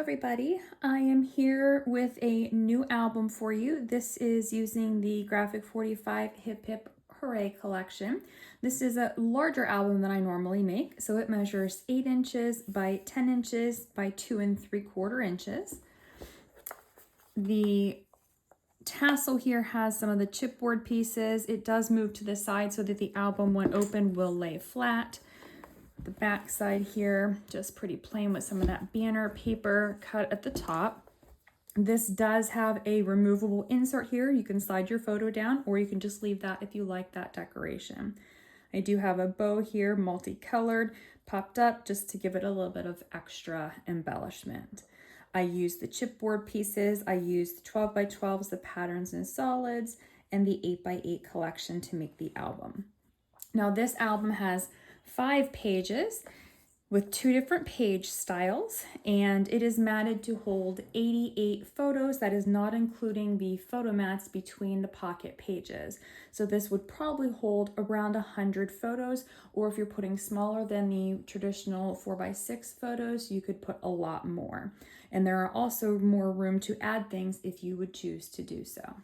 everybody, I am here with a new album for you. This is using the Graphic 45 Hip Hip Hooray collection. This is a larger album than I normally make, so it measures 8 inches by 10 inches by 2 3/4 inches. The tassel here has some of the chipboard pieces. It does move to the side so that the album, when open, will lay flat. The back side here, just pretty plain with some of that banner paper cut at the top. This does have a removable insert here. You can slide your photo down, or you can just leave that if you like that decoration. I do have a bow here, multicolored, popped up just to give it a little bit of extra embellishment. I used the chipboard pieces. I used 12 by 12s, the patterns and solids, and the 8 by 8 collection to make the album. Now this album has 5 pages with 2 different page styles, and it is matted to hold 88 photos. That is not including the photo mats between the pocket pages. So this would probably hold around 100 photos, or if you're putting smaller than the traditional 4x6 photos, you could put a lot more. And there are also more room to add things if you would choose to do so.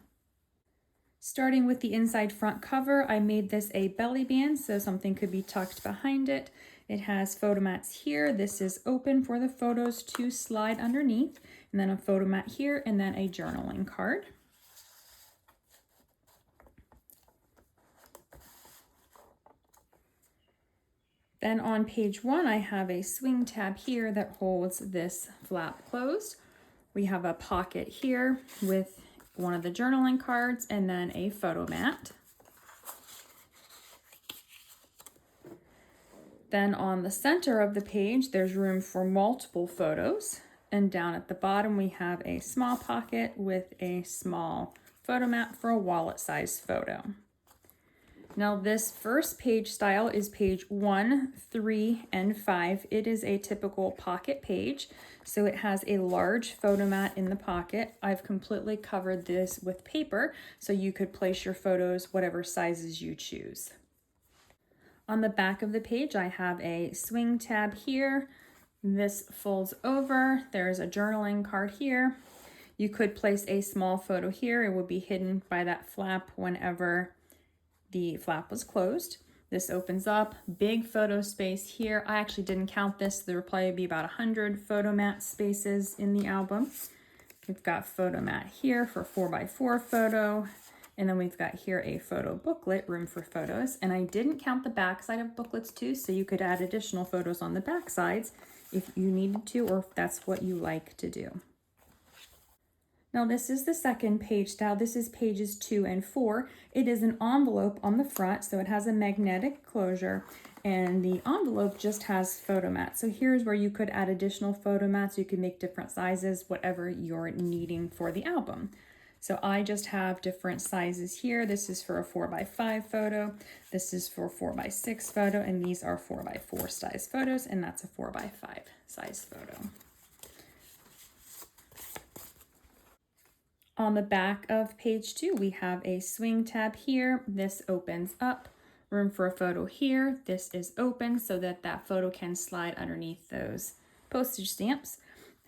Starting with the inside front cover, I made this a belly band so something could be tucked behind it. It has photo mats here. This is open for the photos to slide underneath, and then a photo mat here, and then a journaling card. Then on page 1, I have a swing tab here that holds this flap closed. We have a pocket here with one of the journaling cards, and then a photo mat. Then on the center of the page, there's room for multiple photos. And down at the bottom, we have a small pocket with a small photo mat for a wallet-sized photo. Now this first page style is page 1, 3, and 5. It is a typical pocket page, so it has a large photo mat in the pocket. I've completely covered this with paper, so you could place your photos whatever sizes you choose. On the back of the page, I have a swing tab here. This folds over. There's a journaling card here. You could place a small photo here. It would be hidden by that flap whenever the flap was closed. This opens up, big photo space here. I actually didn't count this. There will probably be about 100 photo mat spaces in the album. We've got photo mat here for 4x4 photo. And then we've got here a photo booklet, room for photos. And I didn't count the back side of booklets too, so you could add additional photos on the back sides if you needed to, or if that's what you like to do. Now this is the second page style. This is pages 2 and 4. It is an envelope on the front, so it has a magnetic closure, and the envelope just has photo mats. So here's where you could add additional photo mats. You can make different sizes, whatever you're needing for the album. So I just have different sizes here. This is for a 4x5 photo. This is for a 4x6 photo, and these are 4x4 size photos, and that's a 4x5 size photo. On the back of page 2, we have a swing tab here. This opens up, room for a photo here. This is open so that that photo can slide underneath those postage stamps.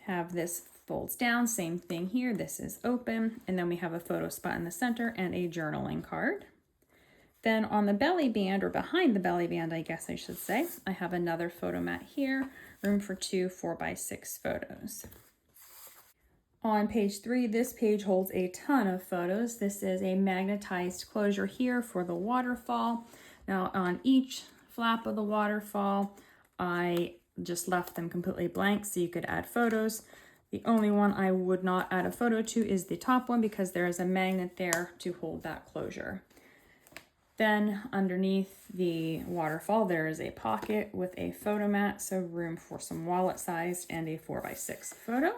Have this folds down, same thing here. This is open, and then we have a photo spot in the center and a journaling card. Then on the belly band, or behind the belly band, I guess I should say, I have another photo mat here, room for 2 4x6 photos. On page 3, this page holds a ton of photos. This is a magnetized closure here for the waterfall. Now on each flap of the waterfall, I just left them completely blank so you could add photos. The only one I would not add a photo to is the top one because there is a magnet there to hold that closure. Then underneath the waterfall, there is a pocket with a photo mat, so room for some wallet-sized and a 4x6 photo.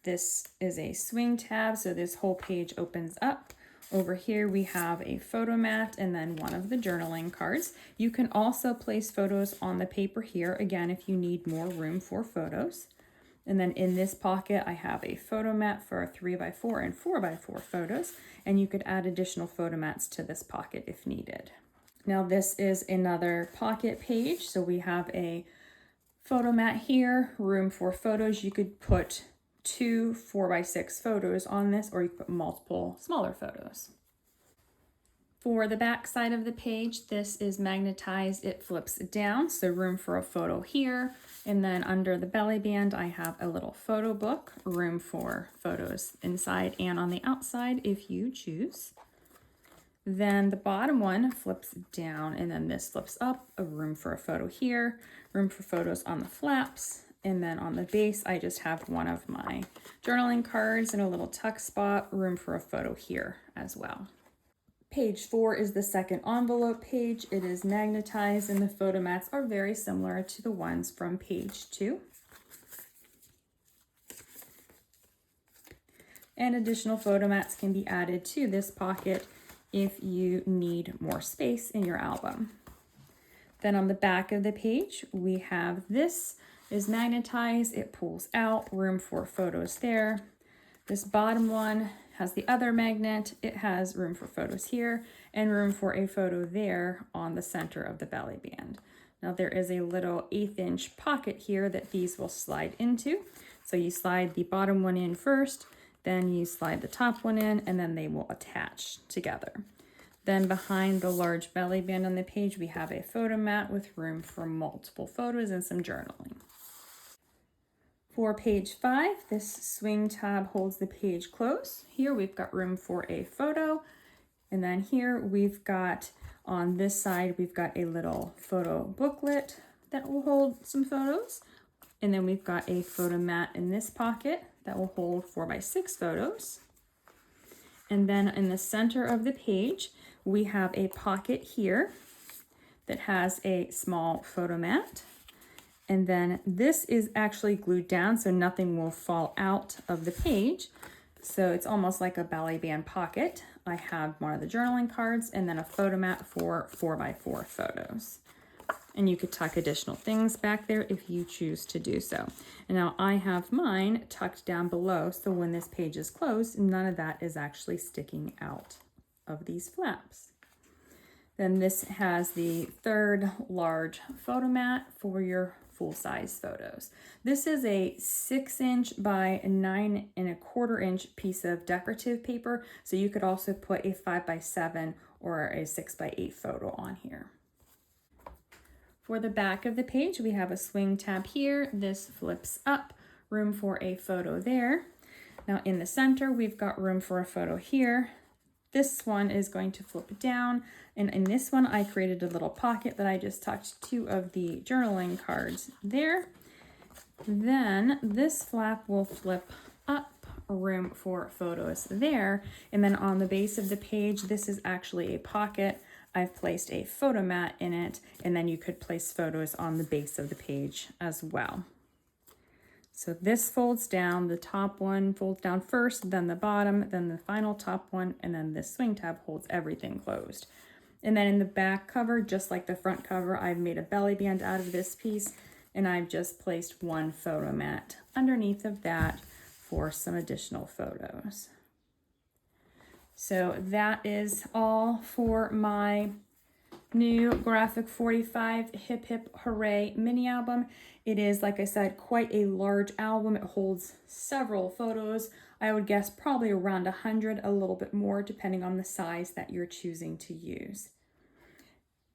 This is a swing tab, so this whole page opens up. Over here we have a photo mat and then one of the journaling cards. You can also place photos on the paper here, again, if you need more room for photos. And then in this pocket, I have a photo mat for 3x4 and 4x4 photos, and you could add additional photo mats to this pocket if needed. Now this is another pocket page, so we have a Photo mat here, room for photos. You could put 2 4x6 photos on this, or you could put multiple smaller photos. For the back side of the page, this is magnetized, it flips down, so room for a photo here. And then under the belly band, I have a little photo book, room for photos inside and on the outside if you choose. Then the bottom one flips down, and then this flips up, a room for a photo here, room for photos on the flaps. And then on the base, I just have one of my journaling cards and a little tuck spot, room for a photo here as well. Page 4 is the second envelope page. It is magnetized, and the photo mats are very similar to the ones from page 2. And additional photo mats can be added to this pocket if you need more space in your album. Then on the back of the page, we have this is magnetized. It pulls out, room for photos there. This bottom one has the other magnet. It has room for photos here and room for a photo there on the center of the belly band. Now there is a little 1/8 inch pocket here that these will slide into. So you slide the bottom one in first, then you slide the top one in, and then they will attach together. Then behind the large belly band on the page, we have a photo mat with room for multiple photos and some journaling. For page 5, this swing tab holds the page closed. Here we've got room for a photo. And then here we've got, on this side, we've got a little photo booklet that will hold some photos. And then we've got a photo mat in this pocket that will hold 4x6 photos. And then in the center of the page, we have a pocket here that has a small photo mat. And then this is actually glued down so nothing will fall out of the page. So it's almost like a belly band pocket. I have one of the journaling cards and then a photo mat for 4x4 photos. And you could tuck additional things back there if you choose to do so. And now I have mine tucked down below, so when this page is closed, none of that is actually sticking out of these flaps. Then this has the third large photo mat for your full-size photos. This is a 6" by 9¼ piece of decorative paper, so you could also put a 5x7 or a 6x8 photo on here. For the back of the page, we have a swing tab here. This flips up, room for a photo there. Now in the center, we've got room for a photo here. This one is going to flip down, and in this one, I created a little pocket that I just tucked 2 of the journaling cards there. Then this flap will flip up, room for photos there. And then on the base of the page, this is actually a pocket. I've placed a photo mat in it, and then you could place photos on the base of the page as well. So this folds down, the top one folds down first, then the bottom, then the final top one, and then this swing tab holds everything closed. And then in the back cover, just like the front cover, I've made a belly band out of this piece, and I've just placed one photo mat underneath of that for some additional photos. So that is all for my new Graphic 45 Hip Hip Hooray mini album. It is, like I said, quite a large album. It holds several photos. I would guess probably around 100, a little bit more, depending on the size that you're choosing to use.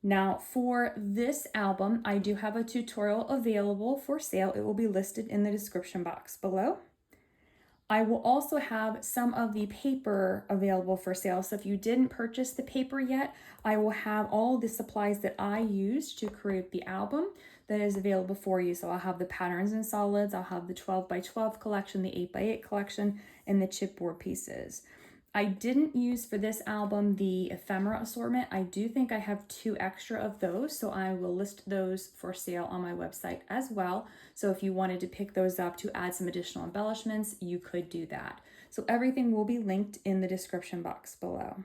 Now for this album, I do have a tutorial available for sale. It will be listed in the description box below. I will also have some of the paper available for sale. So if you didn't purchase the paper yet, I will have all the supplies that I used to create the album that is available for you. So I'll have the patterns and solids, I'll have the 12x12 collection, the 8x8 collection, and the chipboard pieces. I didn't use for this album the ephemera assortment. I do think I have 2 extra of those, so I will list those for sale on my website as well. So if you wanted to pick those up to add some additional embellishments, you could do that. So everything will be linked in the description box below.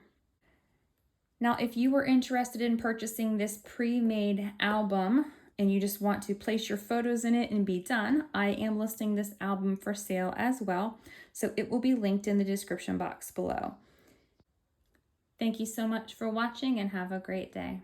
Now, if you were interested in purchasing this pre-made album and you just want to place your photos in it and be done, I am listing this album for sale as well. So it will be linked in the description box below. Thank you so much for watching and have a great day.